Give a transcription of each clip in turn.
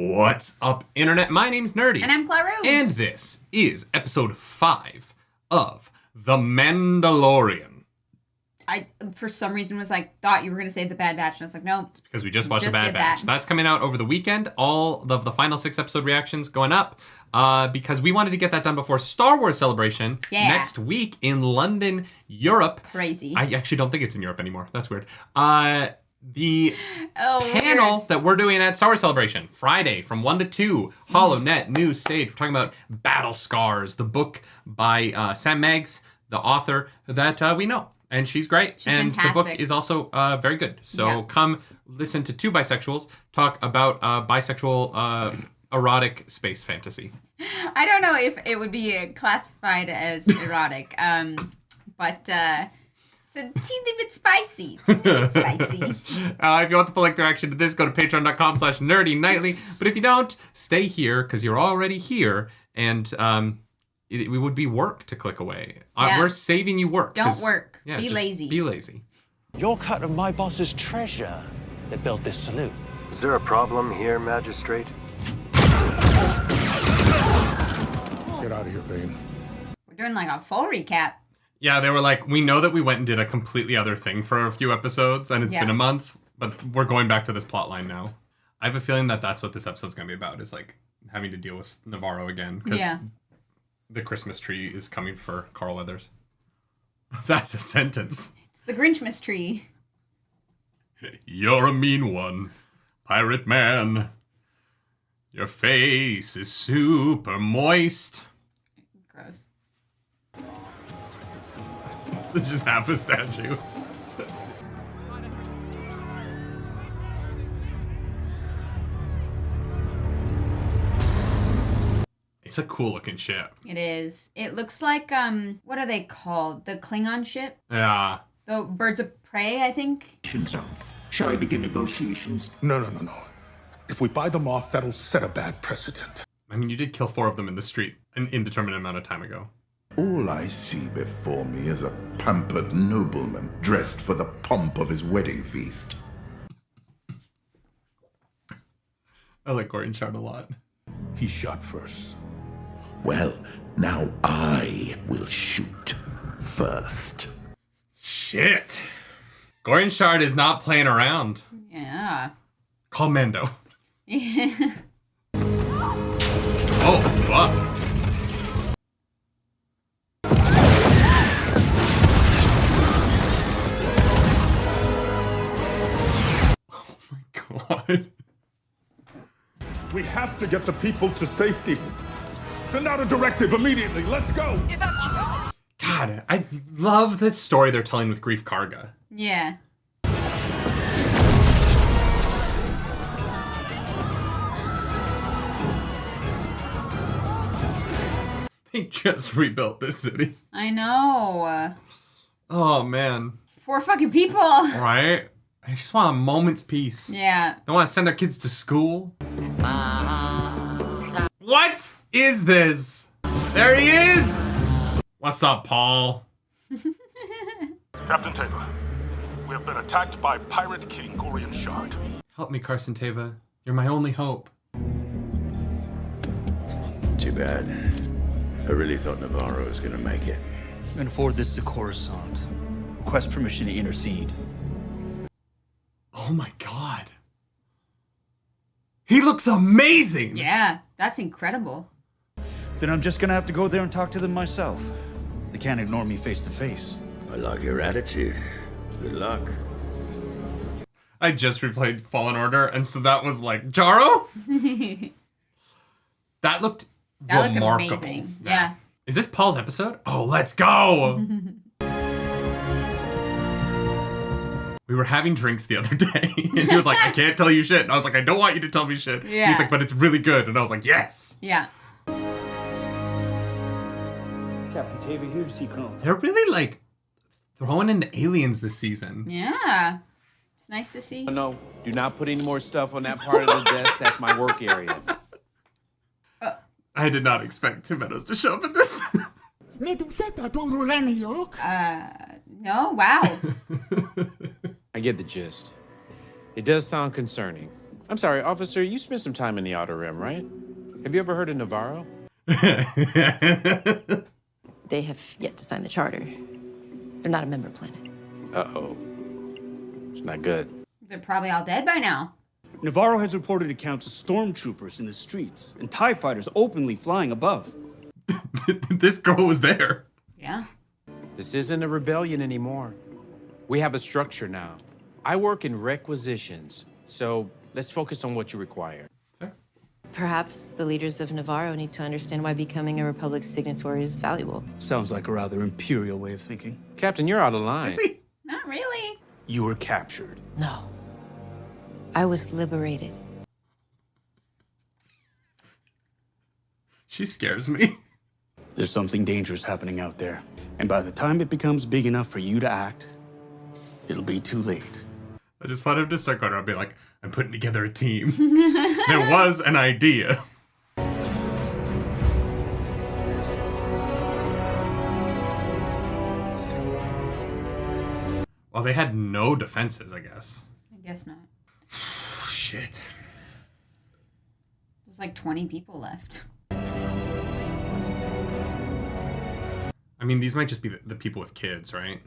What's up, Internet? My name's Nerdy. And I'm Claroos. And this is episode 5 of The Mandalorian. I, for some reason, thought you were going to say The Bad Batch. And I was like, no. It's because we just watched The Bad Batch. That's coming out over the weekend. All of the final 6 episode reactions going up because we wanted to get that done before Star Wars Celebration next week in London, Europe. Crazy. I actually don't think it's in Europe anymore. That's weird. The panel that we're doing at Star Wars Celebration, Friday from 1 to 2, HoloNet News Stage. We're talking about Battle Scars, the book by Sam Meggs, the author that we know. And she's great. She's fantastic. The book is also very good. So come listen to two bisexuals talk about bisexual erotic space fantasy. I don't know if it would be classified as erotic, but... it's a teeny bit spicy. If you want the full link direction to this, go to patreon.com/nerdynightly. But if you don't, stay here because you're already here. And it would be work to click away. We're saving you work. Don't work. Yeah, be lazy. Be lazy. You're cut of my boss's treasure that built this saloon. Is there a problem here, Magistrate? Get out of here, Vane. We're doing like a full recap. Yeah, they were like, we know that we went and did a completely other thing for a few episodes, and it's been a month, but we're going back to this plot line now. I have a feeling that that's what this episode's going to be about, is like having to deal with Navarro again, because the Christmas tree is coming for Carl Weathers. That's a sentence. It's the Grinchmas tree. You're a mean one, pirate man. Your face is super moist. Gross. It's just half a statue. It's a cool looking ship. It is. It looks like, what are they called? The Klingon ship? Yeah. The Birds of Prey, I think? Shall I begin negotiations? No. If we buy them off, that'll set a bad precedent. I mean, you did kill 4 of them in the street an indeterminate amount of time ago. All I see before me is a pampered nobleman dressed for the pomp of his wedding feast. I like Gordon Shard a lot. He shot first. Well, now I will shoot first. Shit. Gordon Shard is not playing around. Yeah. Call Mando. Yeah. Oh, fuck. God. We have to get the people to safety. Send out a directive immediately. Let's go. God, I love that story they're telling with Grief Karga. Yeah. They just rebuilt this city. I know. Oh, man. 4 fucking people. Right? I just want a moment's peace. Yeah. They want to send their kids to school. What is this? There he is! What's up, Paul? Captain Teva, we have been attacked by Pirate King Gorian Shard. Help me, Carson Teva. You're my only hope. Too bad. I really thought Navarro was gonna make it. I'm gonna forward this to Coruscant. Request permission to intercede. Oh my God. He looks amazing! Yeah, that's incredible. Then I'm just gonna have to go there and talk to them myself. They can't ignore me face to face. I like your attitude. Good luck. I just replayed Fallen Order, and so that was like, Jaro? That looked remarkable. Amazing. Yeah. Is this Paul's episode? Oh, let's go! We were having drinks the other day, and he was like, I can't tell you shit. And I was like, I don't want you to tell me shit. Yeah. He's like, but it's really good. And I was like, yes! Yeah. Captain Teva here to see Colonel. They're really, like, throwing in the aliens this season. Yeah. It's nice to see. No, do not put any more stuff on that part of the desk. That's my work area. I did not expect Tim Meadows to show up in this. No, wow. I get the gist. It does sound concerning. I'm sorry, officer, you spent some time in the Outer Rim, right? Have you ever heard of Navarro? They have yet to sign the charter. They're not a member planet. Uh-oh. It's not good. They're probably all dead by now. Navarro has reported accounts of stormtroopers in the streets and TIE fighters openly flying above. This girl was there. Yeah. This isn't a rebellion anymore. We have a structure now. I work in requisitions, so let's focus on what you require. Perhaps the leaders of Navarro need to understand why becoming a Republic signatory is valuable. Sounds like a rather imperial way of thinking. Captain, you're out of line. Not really. You were captured. No. I was liberated. She scares me. There's something dangerous happening out there. And by the time it becomes big enough for you to act, it'll be too late. I just want him to start going around and be like, I'm putting together a team. There was an idea. Well, they had no defenses, I guess. I guess not. Shit. There's like 20 people left. I mean, these might just be the people with kids, right?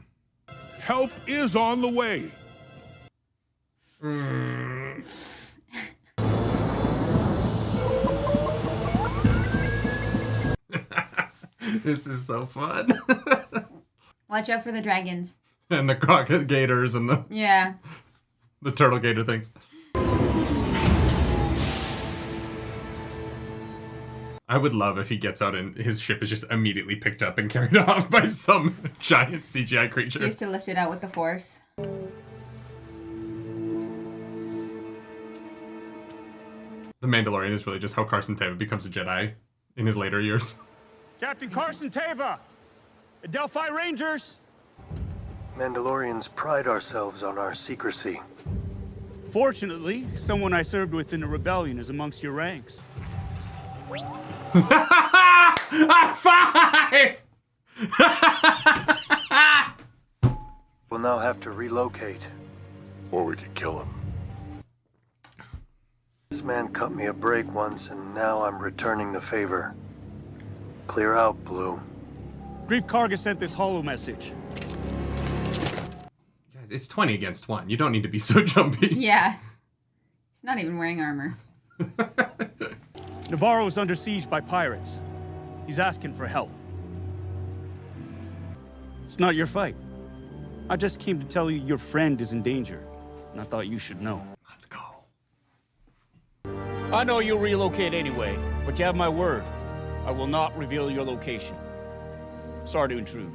Help is on the way. This is so fun. Watch out for the dragons. And the crocodile gators and Yeah. the turtle gator things. I would love if he gets out and his ship is just immediately picked up and carried off by some giant CGI creature. He used to lift it out with the force. The Mandalorian is really just how Carson Teva becomes a Jedi in his later years. Captain Carson Teva! Adelphi Rangers! Mandalorians pride ourselves on our secrecy. Fortunately, someone I served with in the rebellion is amongst your ranks. High five! We'll now have to relocate. Or we could kill him. This man cut me a break once, and now I'm returning the favor. Clear out, Blue. Grief Karga sent this holo message. Guys, it's 20 against 1. You don't need to be so jumpy. Yeah. He's not even wearing armor. Navarro is under siege by pirates. He's asking for help. It's not your fight. I just came to tell you your friend is in danger, and I thought you should know. Let's go. I know you'll relocate anyway, but you have my word. I will not reveal your location. Sorry to intrude.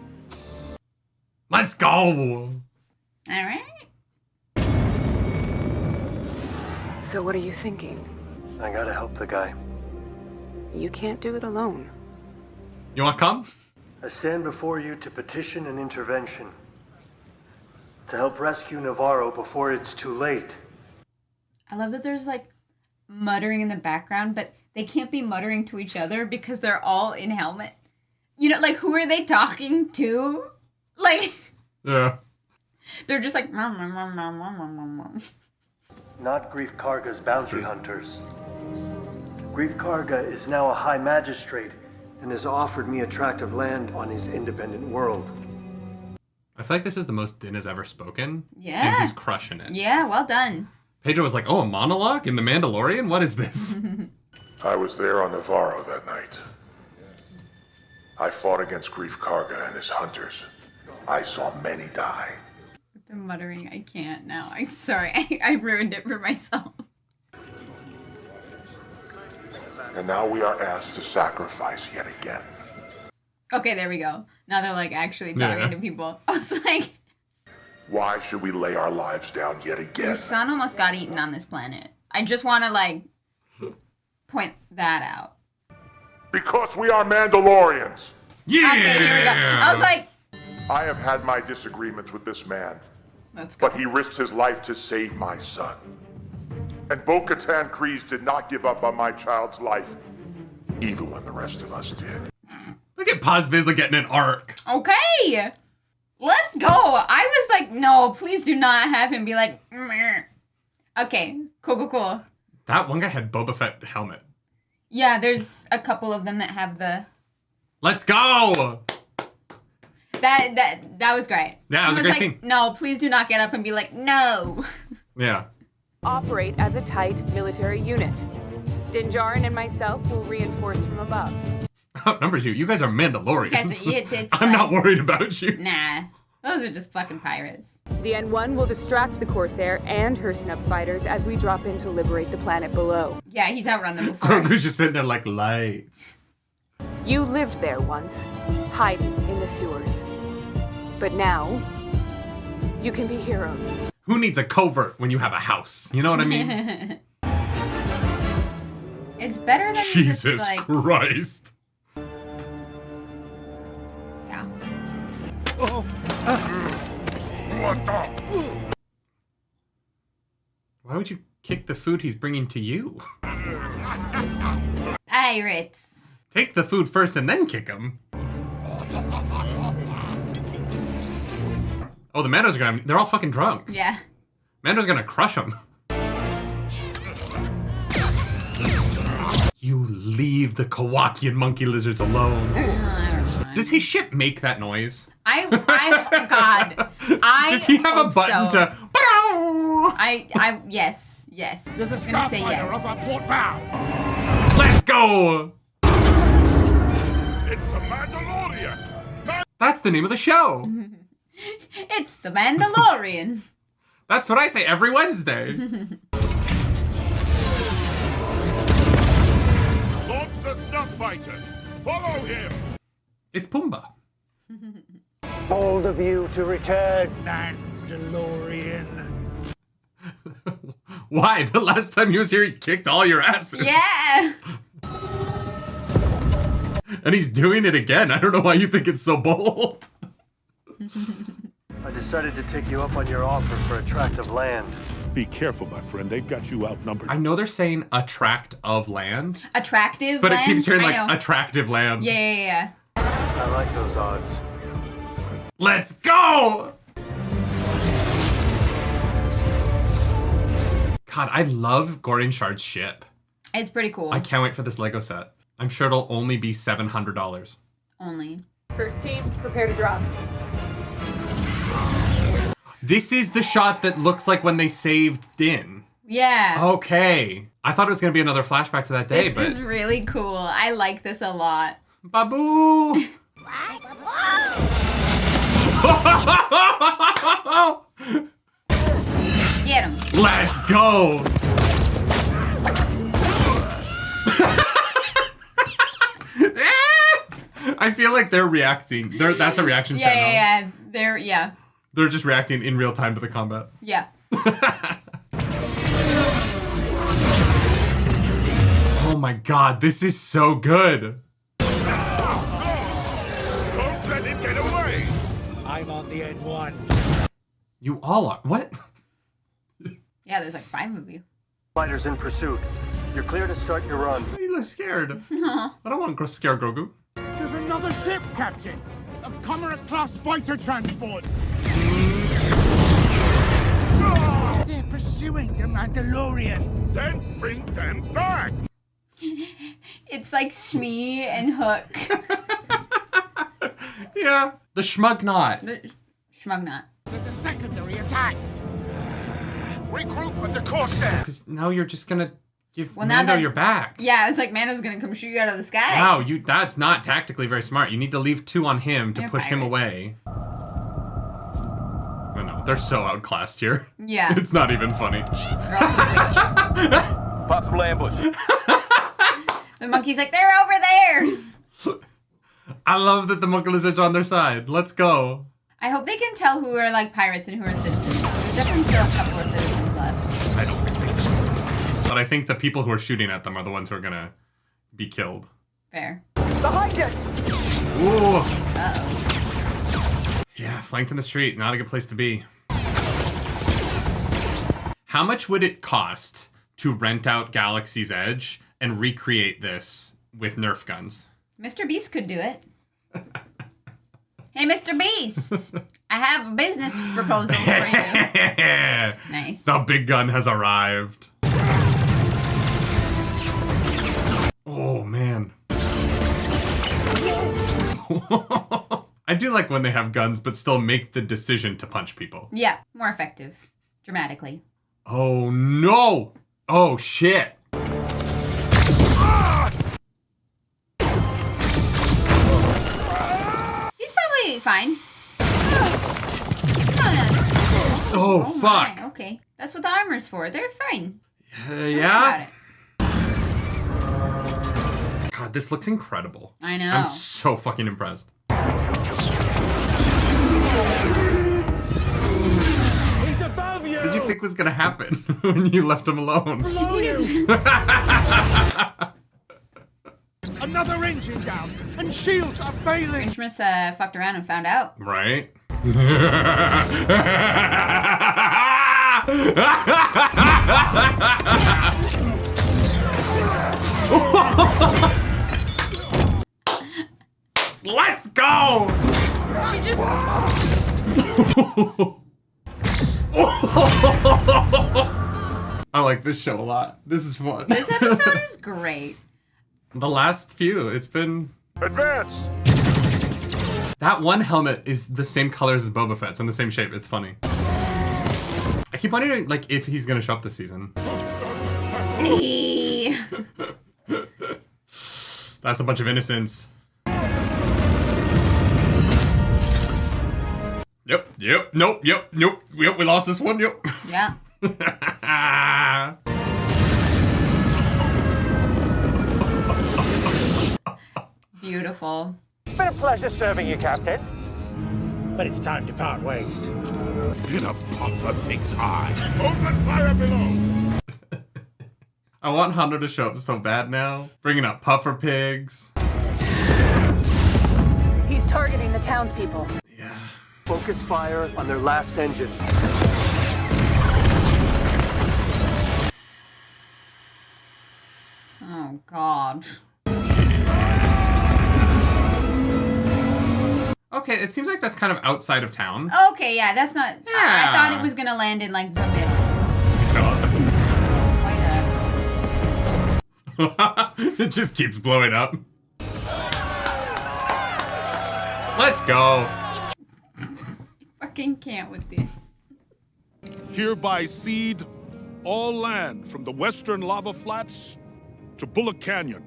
Let's go! All right. So what are you thinking? I gotta help the guy. You can't do it alone. You want to come? I stand before you to petition an intervention. To help rescue Navarro before it's too late. I love that there's like muttering in the background, but they can't be muttering to each other because they're all in helmet. You know, like, who are they talking to? Like, Yeah. they're just like, Not Grief Karga's bounty hunters. Grief Karga is now a high magistrate and has offered me a tract of land on his independent world. I feel like this is the most Din has ever spoken. Yeah. And he's crushing it. yeah, well done. Pedro was like, oh, a monologue in The Mandalorian? What is this? I was there on Navarro that night. I fought against Grief Karga and his hunters. I saw many die. The muttering, I can't now. I'm sorry. I ruined it for myself. And now we are asked to sacrifice yet again. Okay, there we go. Now they're like actually talking to people. I was like, Why should we lay our lives down yet again? your son almost got eaten on this planet. I just want to like point that out. Because we are Mandalorians. Yeah! Okay, here we go. I was like, I have had my disagreements with this man, let's go. but he risked his life to save my son. And Bo-Katan Kryze did not give up on my child's life, even when the rest of us did. Look at Paz Vizsla getting an arc. Okay, let's go. I was like, no, please do not have him be like, meh. Okay, cool. That one guy had Boba Fett helmet. Yeah, there's a couple of them that have the... Let's go! That was great. Yeah, it was a great scene. No, please do not get up and be like, no. Yeah. Operate as a tight military unit. Dinjarin and myself will reinforce from above. Outnumbers you. You guys are Mandalorians. It's I'm not worried about you. Nah. Those are just fucking pirates. The N1 will distract the Corsair and her snub fighters as we drop in to liberate the planet below. Yeah, he's outrun them before. Grogu's just sitting there like lights. You lived there once, hiding in the sewers. But now, you can be heroes. Who needs a covert when you have a house? You know what I mean? It's better than Jesus this, like... Christ. Yeah. Oh. What the? Why would you kick the food he's bringing to you? Pirates. Take the food first and then kick him. Oh, the Mandos are gonna... They're all fucking drunk. Yeah. Mando's gonna crush him. You leave the Kowakian monkey lizards alone. Does his ship make that noise? God. Does he have a button to... Yes. There's a starfighter off our port bow. Let's go! It's the Mandalorian! That's the name of the show. It's the Mandalorian. That's what I say every Wednesday. Launch the snub fighter! Follow him! It's Pumbaa. Bold of you to return. Mandalorian. Why? The last time he was here, he kicked all your asses. Yeah. And he's doing it again. I don't know why you think it's so bold. I decided to take you up on your offer for a tract of land. Be careful, my friend. They've got you outnumbered. I know they're saying a tract of land. Attractive but land? It keeps hearing like I know. attractive land. Yeah. I like those odds. Let's go! God, I love Gordon Shard's ship. It's pretty cool. I can't wait for this Lego set. I'm sure it'll only be $700. Only. First team, prepare to drop. This is the shot that looks like when they saved Din. Yeah. Okay. I thought it was going to be another flashback to that day, This is really cool. I like this a lot. Babu! Get him. Let's go! I feel like they're reacting. That's a reaction channel. Yeah. They're just reacting in real time to the combat. Yeah. Oh my god, this is so good. Don't let it get away! I'm on the N1. You all are. What? Yeah, there's like 5 of you. Fighters in pursuit. You're clear to start your run. You look scared. I don't want to scare Grogu. There's another ship, Captain. A Comrade-class fighter transport. They're pursuing the Mandalorian. Then bring them back! It's like Shmi and Hook. Yeah. The Schmugnot. The Schmugnot. There's a secondary attack. Regroup with the Corsair! Because now you're just going to give Now Mando that- your back. Yeah, it's like Mando's gonna come shoot you out of the sky. Wow, that's not tactically very smart. You need to leave 2 on him to They're push him pirates. away. Oh no, they're so outclassed here. Yeah. It's not even funny. Possible ambush. The monkey's like, they're over there. I love that the monkey lizards are on their side. Let's go. I hope they can tell who are like pirates and who are citizens. There's definitely still a couple of citizens left. I don't think they do. But I think the people who are shooting at them are the ones who are gonna be killed. Fair. Behind us! Ooh. Uh-oh. Yeah, flanked in the street. Not a good place to be. How much would it cost to rent out Galaxy's Edge and recreate this with Nerf guns? Mr. Beast could do it. Hey, Mr. Beast. I have a business proposal for you. Nice. The big gun has arrived. I do like when they have guns, but still make the decision to punch people. Yeah, more effective. Dramatically. Oh, no! Oh, shit. He's probably fine. Oh, fuck. My. Okay. That's what the armor's for. They're fine. Yeah? God, this looks incredible. I know. I'm so fucking impressed. He's above you! What did you think was gonna happen when you left him alone? Another engine down, and shields are failing. Grinchmas fucked around and found out. Right? Let's go! She just... I like this show a lot. This is fun. This episode is great. The last few, it's been... Advance! That one helmet is the same colors as Boba Fett's and the same shape. It's funny. I keep wondering, like, if he's gonna show up this season. That's a bunch of innocents. Yep, nope, we lost this one, yep. Yeah. Beautiful. Been a pleasure serving you, Captain. But it's time to part ways. In a puffer pig's eye. Open fire below! I want Hondo to show up so bad now. Bringing up puffer pigs. He's targeting the townspeople. Yeah. Focus fire on their last engine. Oh, God. Okay, it seems like that's kind of outside of town. Okay, yeah, that's not... Yeah. I thought it was gonna land in, like, the middle. It just keeps blowing up. Let's go. Fucking can't with this. Hereby cede all land from the western lava flats to Bullock Canyon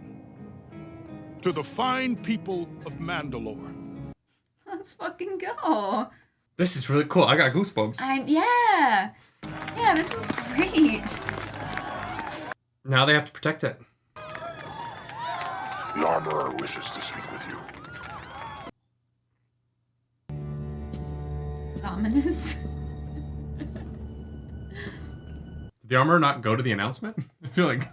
to the fine people of Mandalore. Let's fucking go. This is really cool. I got goosebumps. Yeah. Yeah, this was great. Now they have to protect it. The armorer wishes to speak with you. Ominous. Did the armorer not go to the announcement? I feel like...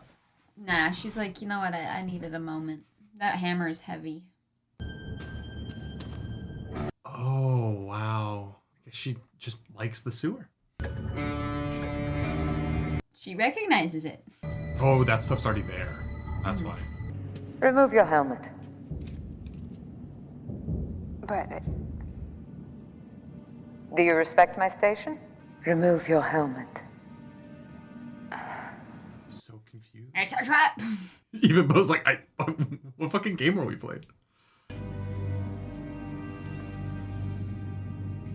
Nah, she's like, you know what, I needed a moment. That hammer is heavy. Oh, wow. I guess she just likes the sewer. She recognizes it. Oh, that stuff's already there. That's why. Remove your helmet. But... Do you respect my station? Remove your helmet. So confused. It's a trap! Even Bo's like, what fucking game were we playing?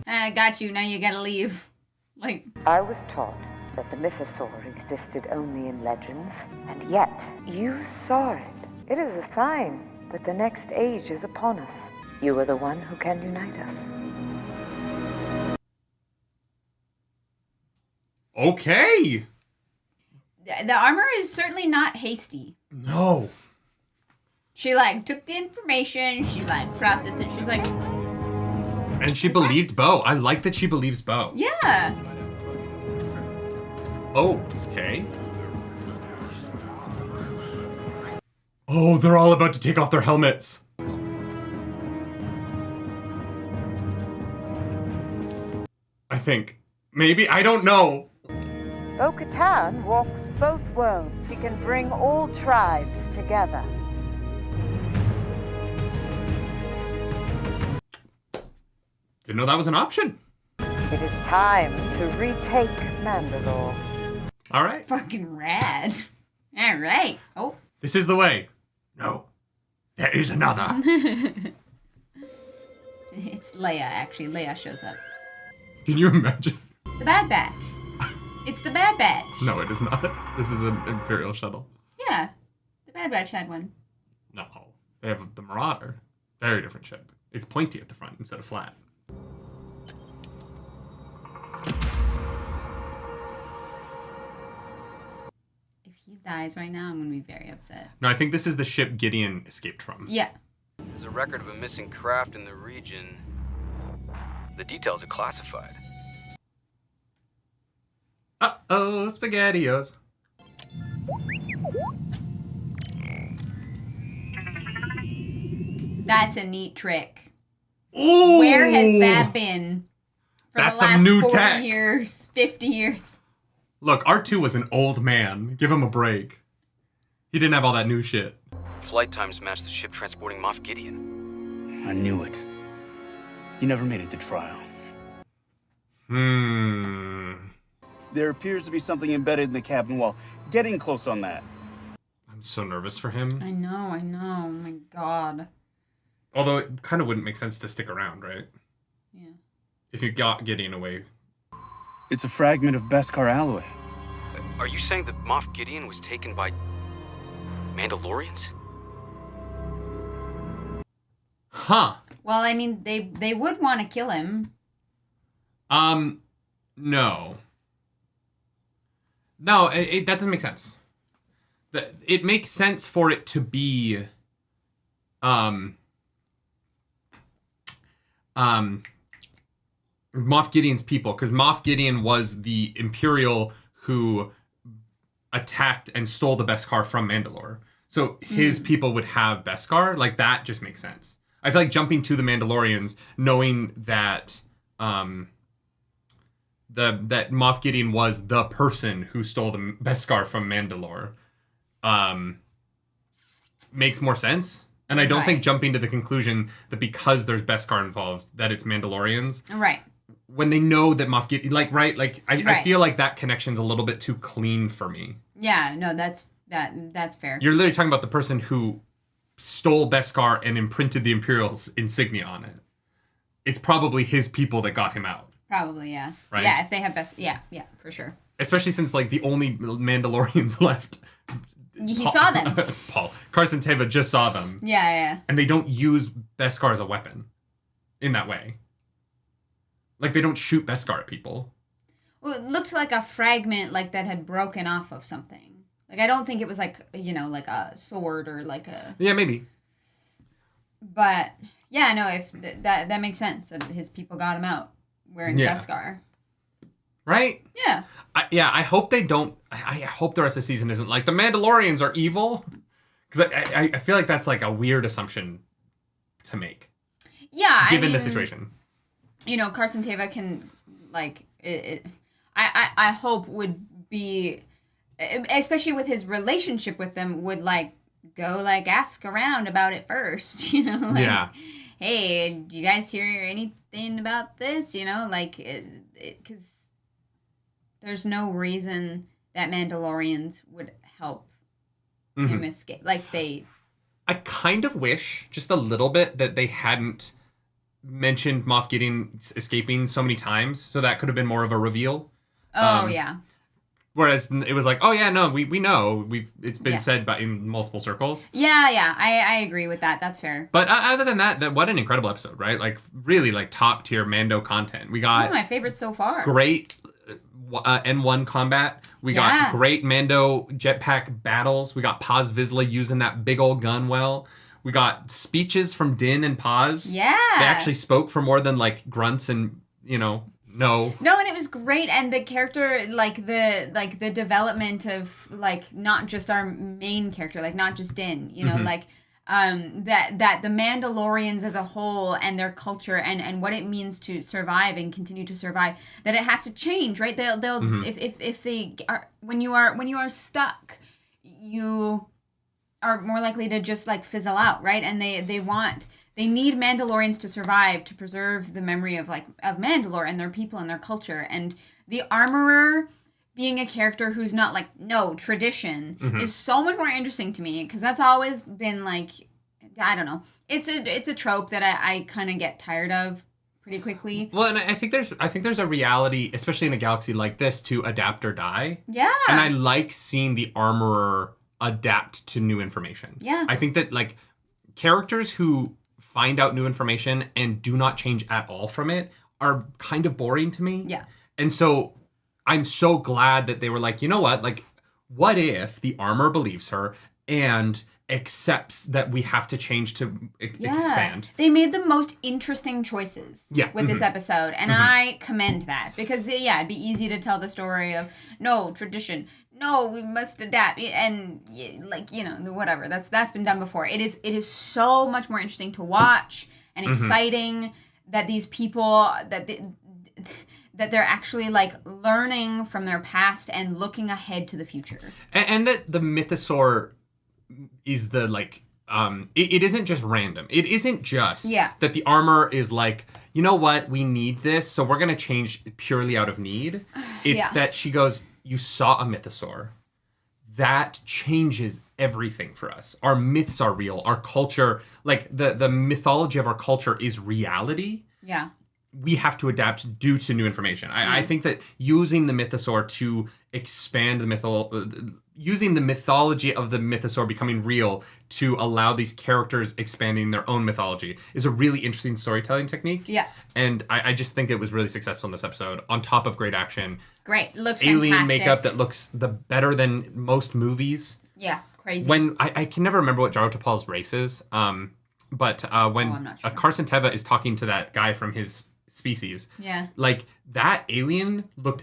I got you, now you gotta leave. Like... I was taught that the mythosaur existed only in legends, and yet you saw it. It is a sign that the next age is upon us. You are the one who can unite us. Okay! The armor is certainly not hasty. No. She, like, took the information, she, like, processed it, she's like... And she believed Bo. I like that she believes Bo. Yeah. Oh, okay. Oh, they're all about to take off their helmets. I think. Maybe? I don't know. Bo-Katan walks both worlds. He can bring all tribes together. Didn't know that was an option. It is time to retake Mandalore. All right. Fucking rad. All right. Oh. This is the way. No. There is another. It's Leia, actually. Leia shows up. Can you imagine? The Bad Batch. It's the Bad Batch. No, it is not. This is an Imperial shuttle. Yeah. The Bad Batch had one. No. They have the Marauder. Very different ship. It's pointy at the front instead of flat. If he dies right now, I'm going to be very upset. No, I think this is the ship Gideon escaped from. Yeah. There's a record of a missing craft in the region. The details are classified. Uh-oh, SpaghettiOs. That's a neat trick. Ooh! Where has that been for That's the last some new 40 tech. years, 50 years? Look, R2 was an old man. Give him a break. He didn't have all that new shit. Flight times match the ship transporting Moff Gideon. I knew it. He never made it to trial. There appears to be something embedded in the cabin wall. Getting close on that. I'm so nervous for him. I know. Oh my god. Although it kind of wouldn't make sense to stick around, right? Yeah. If you got Gideon away. It's a fragment of Beskar alloy. Are you saying that Moff Gideon was taken by Mandalorians? Huh. Well, I mean, they would want to kill him. No. No, that doesn't make sense. It makes sense for it to be, Moff Gideon's people, because Moff Gideon was the Imperial who attacked and stole the Beskar from Mandalore. So his people would have Beskar. Like, that just makes sense. I feel like jumping to the Mandalorians, knowing that that Moff Gideon was the person who stole the Beskar from Mandalore, makes more sense. And I don't think jumping to the conclusion that because there's Beskar involved, that it's Mandalorians. Right. When they know that Moff Gideon, I feel like that connection's a little bit too clean for me. Yeah, no, that's fair. You're literally talking about the person who stole Beskar and imprinted the Imperial insignia on it. It's probably his people that got him out. Probably, yeah. Right? Yeah, if they have yeah, for sure. Especially since, like, the only Mandalorians left. He saw them. Carson Teva just saw them. Yeah. And they don't use Beskar as a weapon in that way. Like, they don't shoot Beskar at people. Well, it looked like a fragment, like, that had broken off of something. Like, I don't think it was, like, like a sword or, like, a... Yeah, maybe. But, yeah, no, if that makes sense, that his people got him out wearing Beskar. Right? Yeah. I hope they don't... I hope the rest of the season isn't like, the Mandalorians are evil. Because I feel like that's, like, a weird assumption to make. Yeah, Given the situation. Carson Teva can, like... I hope would be... Especially with his relationship with them, would, like, go, like, ask around about it first, like, hey, did you guys hear anything about this, like, because there's no reason that Mandalorians would help him escape, like, I kind of wish, just a little bit, that they hadn't mentioned Moff Gideon escaping so many times, so that could have been more of a reveal. Yeah. Whereas it was like, oh yeah, no, we know. It's been said in multiple circles. Yeah, I agree with that. That's fair. But other than that, what an incredible episode, right? Like, really, like, top tier Mando content. We got one of my favorites so far. Great N1 combat. We got great Mando jetpack battles. We got Paz Vizsla using that big old gun well. We got speeches from Din and Paz. Yeah. They actually spoke for more than, like, grunts and, no. No, and it was great, and the character, like the development of, like, not just our main character, like, not just Din, like that the Mandalorians as a whole and their culture and what it means to survive and continue to survive, that it has to change, right? They'll if they are when you are stuck, you are more likely to just, like, fizzle out, right? And they need Mandalorians to survive, to preserve the memory of Mandalore and their people and their culture. And the Armorer being a character who's not, like, no, tradition is so much more interesting to me, because that's always been, like, I don't know. It's a trope that I kind of get tired of pretty quickly. Well, and I think there's a reality, especially in a galaxy like this, to adapt or die. Yeah. And I like seeing the armorer adapt to new information. Yeah. I think that like characters who find out new information and do not change at all from it are kind of boring to me. Yeah. And so I'm so glad that they were like, you know what? Like, what if the armor believes her and accepts that we have to change to expand? They made the most interesting choices with this episode, and I commend that because it'd be easy to tell the story of no tradition, no, we must adapt, and like whatever that's been done before. It is so much more interesting to watch and exciting that these people that they're actually like learning from their past and looking ahead to the future, and that the mythosaur is the like it isn't just random. It isn't just that the armor is like, you know what, we need this, so we're gonna change purely out of need. It's that she goes, you saw a mythosaur. That changes everything for us. Our myths are real. Our culture, like the mythology of our culture is reality. Yeah. We have to adapt due to new information. I think that using the mythosaur to expand the using the mythology of the mythosaur becoming real to allow these characters expanding their own mythology is a really interesting storytelling technique. Yeah. And I just think it was really successful in this episode, on top of great action. Great. Looks alien fantastic. Makeup that looks better than most movies. Yeah, crazy. When I can never remember what Jaro Tapal's race is, but when I'm not sure. Carson Teva is talking to that guy from his species, like that alien looked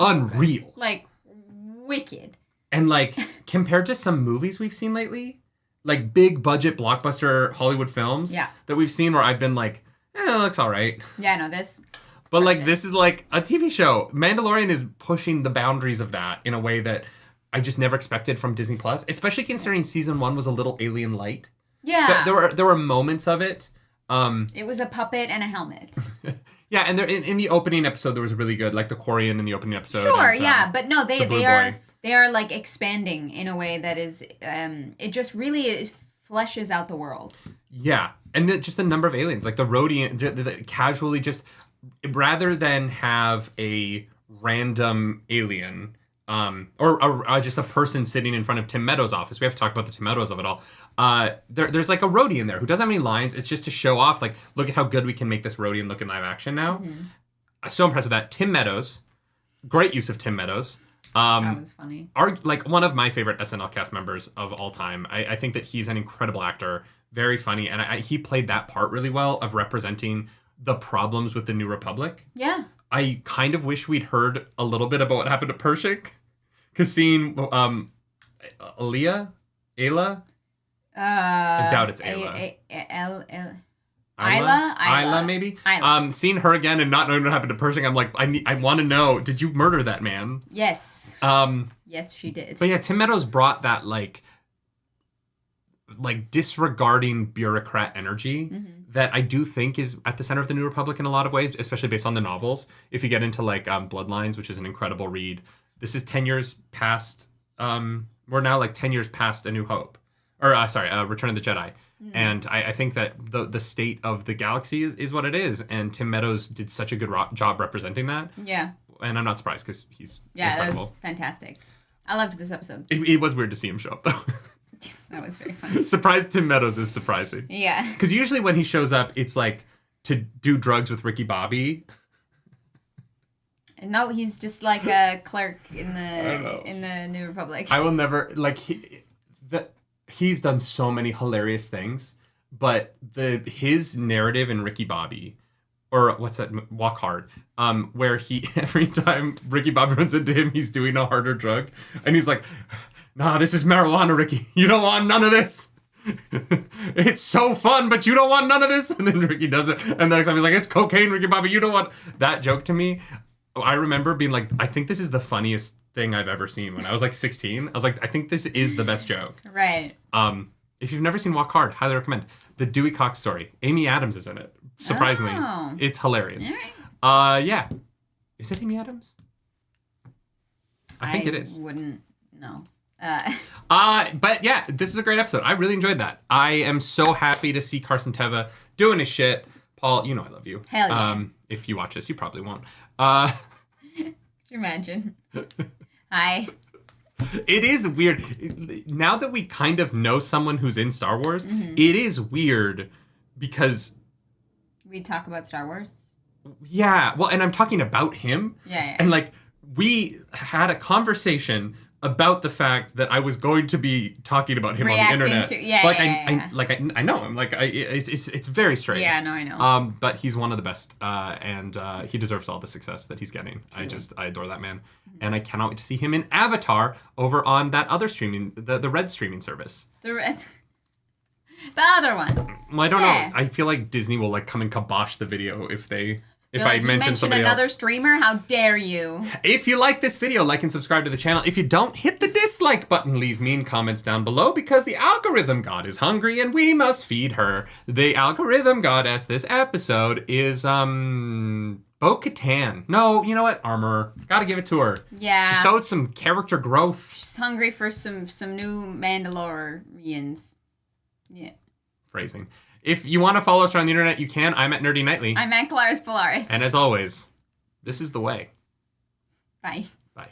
unreal, like wicked. And like compared to some movies we've seen lately, like big budget blockbuster Hollywood films that we've seen where I've been like, it looks all right. Yeah, no, this. But like this is like a TV show. Mandalorian is pushing the boundaries of that in a way that I just never expected from Disney Plus, especially considering season 1 was a little alien light. Yeah. There were moments of it. It was a puppet and a helmet. Yeah, and in the opening episode there was really good, like the Quarian in the opening episode. Sure, and, but no, they are like expanding in a way that is it just really fleshes out the world. Yeah, and just the number of aliens, like the Rhodian, casually just rather than have a random alien. Or just a person sitting in front of Tim Meadows' office. We have to talk about the Tim Meadows of it all. There's like a Rhodian there who doesn't have any lines. It's just to show off, like, look at how good we can make this Rhodian look in live action now. Mm-hmm. I'm so impressed with that. Tim Meadows, great use of Tim Meadows. That was funny. Like one of my favorite SNL cast members of all time. I think that he's an incredible actor, very funny, and he played that part really well of representing the problems with the New Republic. Yeah. I kind of wish we'd heard a little bit about what happened to Pershing. Because seeing Ayla? I doubt it's Ayla. Ayla, maybe? Ayla. Seeing her again and not knowing what happened to Pershing, I'm like, I want to know, did you murder that man? Yes. Yes, she did. But yeah, Tim Meadows brought that, like disregarding bureaucrat energy that I do think is at the center of the New Republic in a lot of ways, especially based on the novels. If you get into like Bloodlines, which is an incredible read, this is 10 years past, we're now like 10 years past A New Hope. Or, Return of the Jedi. Mm. And I think that the state of the galaxy is what it is. And Tim Meadows did such a good job representing that. Yeah. And I'm not surprised because he's that incredible. was fantastic. I loved this episode. It was weird to see him show up, though. That was very funny. Surprised Tim Meadows is surprising. Yeah. Because usually when he shows up, it's like to do drugs with Ricky Bobby. No, he's just like a clerk in the New Republic. I will never he's done so many hilarious things, but his narrative in Ricky Bobby, or what's that, Walk Hard, where he every time Ricky Bobby runs into him, he's doing a harder drug, and he's like, "Nah, this is marijuana, Ricky. You don't want none of this. It's so fun, but you don't want none of this." And then Ricky does it, and the next time he's like, "It's cocaine, Ricky Bobby. You don't want." That joke to me, I remember being like, I think this is the funniest thing I've ever seen. When I was like 16, I was like, I think this is the best joke. Right. If you've never seen Walk Hard, highly recommend. The Dewey Cox story. Amy Adams is in it. Surprisingly. Oh. It's hilarious. All right. Yeah. Is it Amy Adams? I think it is. Wouldn't know. But yeah, this is a great episode. I really enjoyed that. I am so happy to see Carson Teva doing his shit. Paul, you know I love you. Hell yeah. If you watch this, you probably won't. Could you imagine? Hi. It is weird. Now that we kind of know someone who's in Star Wars, it is weird because... We talk about Star Wars? Yeah. Well, and I'm talking about him. Yeah. And like, we had a conversation about the fact that I was going to be talking about him Reacting on the internet. I know him. Like, it's very strange. Yeah, no, I know. But he's one of the best, and he deserves all the success that he's getting. Truly. I adore that man, and I cannot wait to see him in Avatar over on that other streaming, the Red streaming service. The other one. Well, I don't know. I feel like Disney will like come and kibosh the video if I mention somebody another else. streamer? How dare you? If you like this video, like and subscribe to the channel. If you don't, hit the dislike button. Leave mean comments down below because the algorithm god is hungry and we must feed her. The algorithm goddess this episode is Bo-Katan. No, you know what? Armor. Gotta give it to her. Yeah. She showed some character growth. She's hungry for some new Mandalorians. Yeah. Phrasing. If you want to follow us around the internet, you can. I'm at nerdynightly. I'm at Claris Polaris. And as always, this is the way. Bye. Bye.